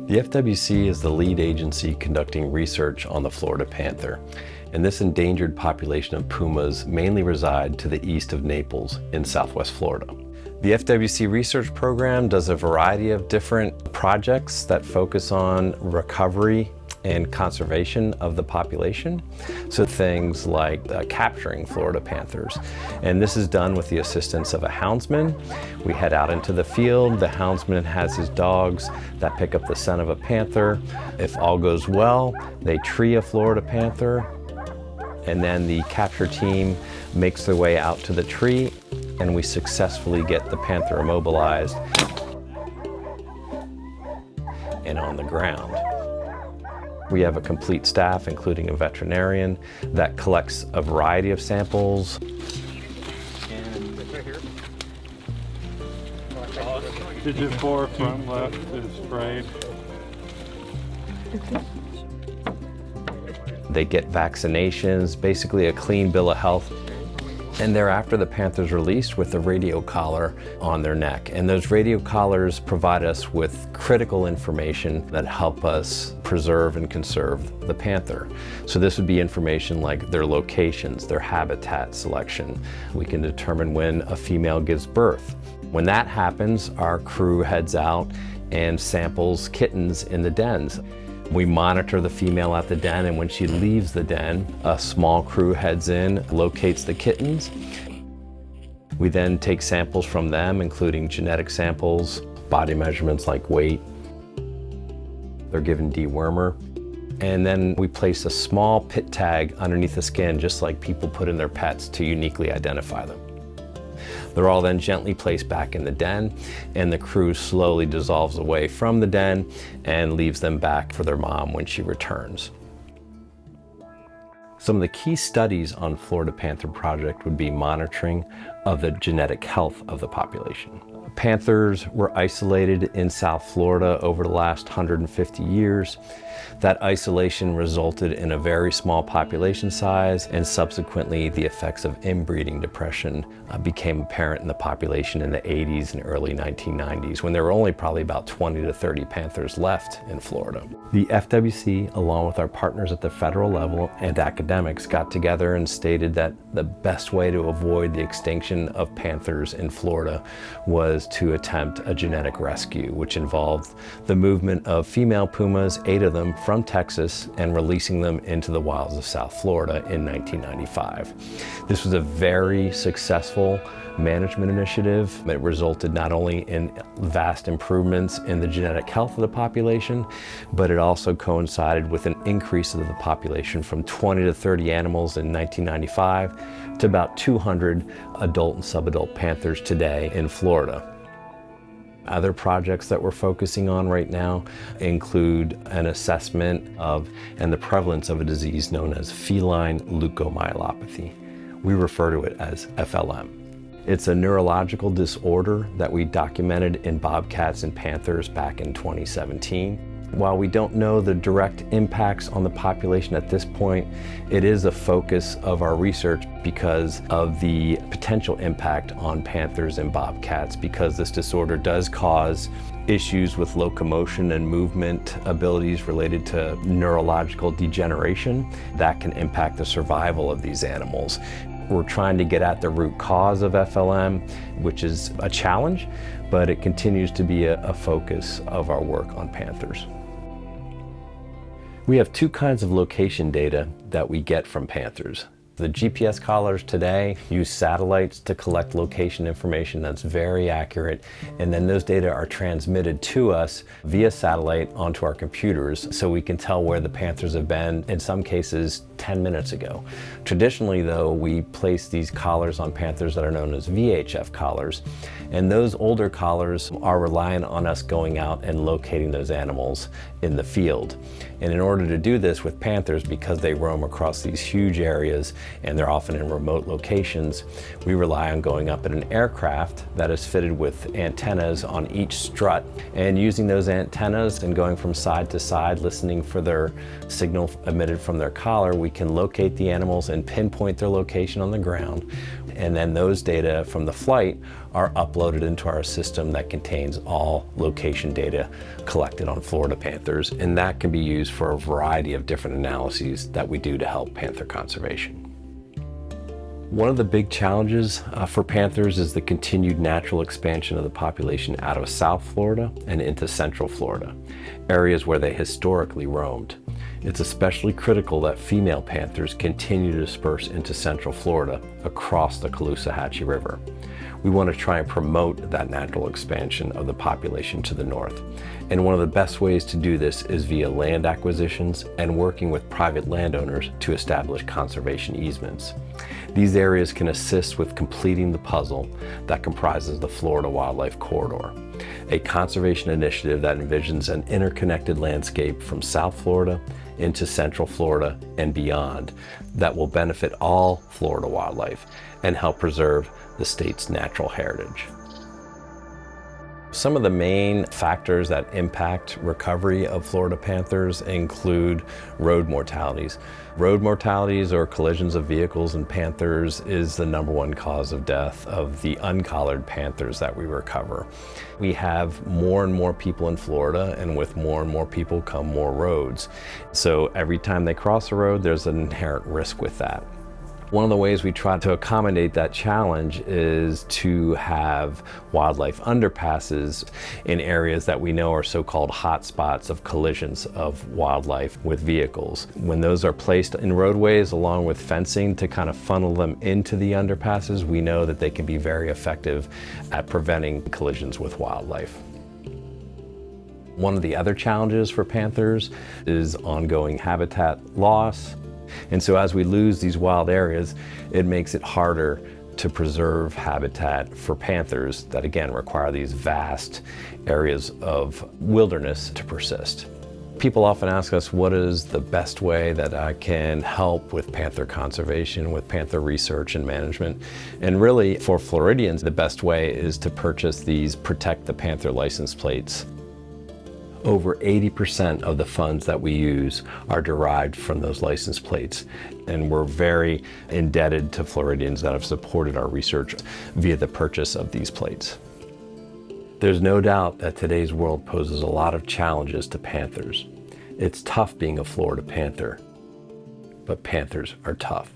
The FWC is the lead agency conducting research on the Florida panther, and this endangered population of pumas mainly reside to the east of Naples in Southwest Florida. The FWC research program does a variety of different projects that focus on recovery and conservation of the population. So things like capturing Florida panthers. And this is done with the assistance of a houndsman. We head out into the field. The houndsman has his dogs that pick up the scent of a panther. If all goes well, they tree a Florida panther. And then the capture team makes their way out to the tree, and we successfully get the panther immobilized and on the ground. We have a complete staff, including a veterinarian, that collects a variety of samples. Digit 4 front left is sprayed. They get vaccinations, basically a clean bill of health. And thereafter, the panther's released with a radio collar on their neck. And those radio collars provide us with critical information that help us preserve and conserve the panther. So this would be information like their locations, their habitat selection. We can determine when a female gives birth. When that happens, our crew heads out and samples kittens in the dens. We monitor the female at the den, and when she leaves the den, a small crew heads in, locates the kittens. We then take samples from them, including genetic samples, body measurements like weight. They're given dewormer. And then we place a small pit tag underneath the skin, just like people put in their pets, to uniquely identify them. They're all then gently placed back in the den, and the crew slowly dissolves away from the den and leaves them back for their mom when she returns. Some of the key studies on Florida Panther Project would be monitoring of the genetic health of the population. Panthers were isolated in South Florida over the last 150 years. That isolation resulted in a very small population size, and subsequently the effects of inbreeding depression became apparent in the population in the 80s and early 1990s, when there were only probably about 20 to 30 panthers left in Florida. The FWC, along with our partners at the federal level and academics, got together and stated that the best way to avoid the extinction of panthers in Florida was to attempt a genetic rescue, which involved the movement of female pumas, 8 of them, from Texas, and releasing them into the wilds of South Florida in 1995. This was a very successful management initiative. It resulted not only in vast improvements in the genetic health of the population, but it also coincided with an increase of the population from 20 to 30 animals in 1995 to about 200 adult and subadult panthers today in Florida. Other projects that we're focusing on right now include an assessment of and the prevalence of a disease known as feline leukomyelopathy. We refer to it as FLM. It's a neurological disorder that we documented in bobcats and panthers back in 2017. While we don't know the direct impacts on the population at this point, it is a focus of our research because of the potential impact on panthers and bobcats, because this disorder does cause issues with locomotion and movement abilities related to neurological degeneration that can impact the survival of these animals. We're trying to get at the root cause of FLM, which is a challenge, but it continues to be a focus of our work on panthers. We have 2 kinds of location data that we get from panthers. The GPS collars today use satellites to collect location information that's very accurate, and then those data are transmitted to us via satellite onto our computers, so we can tell where the panthers have been, in some cases 10 minutes ago. Traditionally though, we place these collars on panthers that are known as VHF collars, and those older collars are reliant on us going out and locating those animals in the field. And in order to do this with panthers, because they roam across these huge areas, and they're often in remote locations, we rely on going up in an aircraft that is fitted with antennas on each strut, and using those antennas and going from side to side, listening for their signal emitted from their collar, we can locate the animals and pinpoint their location on the ground. And then those data from the flight are uploaded into our system that contains all location data collected on Florida panthers, and that can be used for a variety of different analyses that we do to help panther conservation. One of the big challenges for panthers is the continued natural expansion of the population out of South Florida and into Central Florida, areas where they historically roamed. It's especially critical that female panthers continue to disperse into Central Florida across the Caloosahatchee River. We want to try and promote that natural expansion of the population to the north. And one of the best ways to do this is via land acquisitions and working with private landowners to establish conservation easements. These areas can assist with completing the puzzle that comprises the Florida Wildlife Corridor, a conservation initiative that envisions an interconnected landscape from South Florida into Central Florida and beyond that will benefit all Florida wildlife and help preserve the state's natural heritage. Some of the main factors that impact recovery of Florida panthers include road mortalities. Road mortalities, or collisions of vehicles and panthers, is the #1 cause of death of the uncollared panthers that we recover. We have more and more people in Florida, and with more and more people come more roads. So every time they cross a road, there's an inherent risk with that. One of the ways we try to accommodate that challenge is to have wildlife underpasses in areas that we know are so-called hotspots of collisions of wildlife with vehicles. When those are placed in roadways along with fencing to kind of funnel them into the underpasses, we know that they can be very effective at preventing collisions with wildlife. One of the other challenges for panthers is ongoing habitat loss. And so as we lose these wild areas, it makes it harder to preserve habitat for panthers that, again, require these vast areas of wilderness to persist. People often ask us, what is the best way that I can help with panther conservation, with panther research and management? And really, for Floridians, the best way is to purchase these Protect the Panther license plates. Over 80% of the funds that we use are derived from those license plates, and we're very indebted to Floridians that have supported our research via the purchase of these plates. There's no doubt that today's world poses a lot of challenges to panthers. It's tough being a Florida panther, but panthers are tough.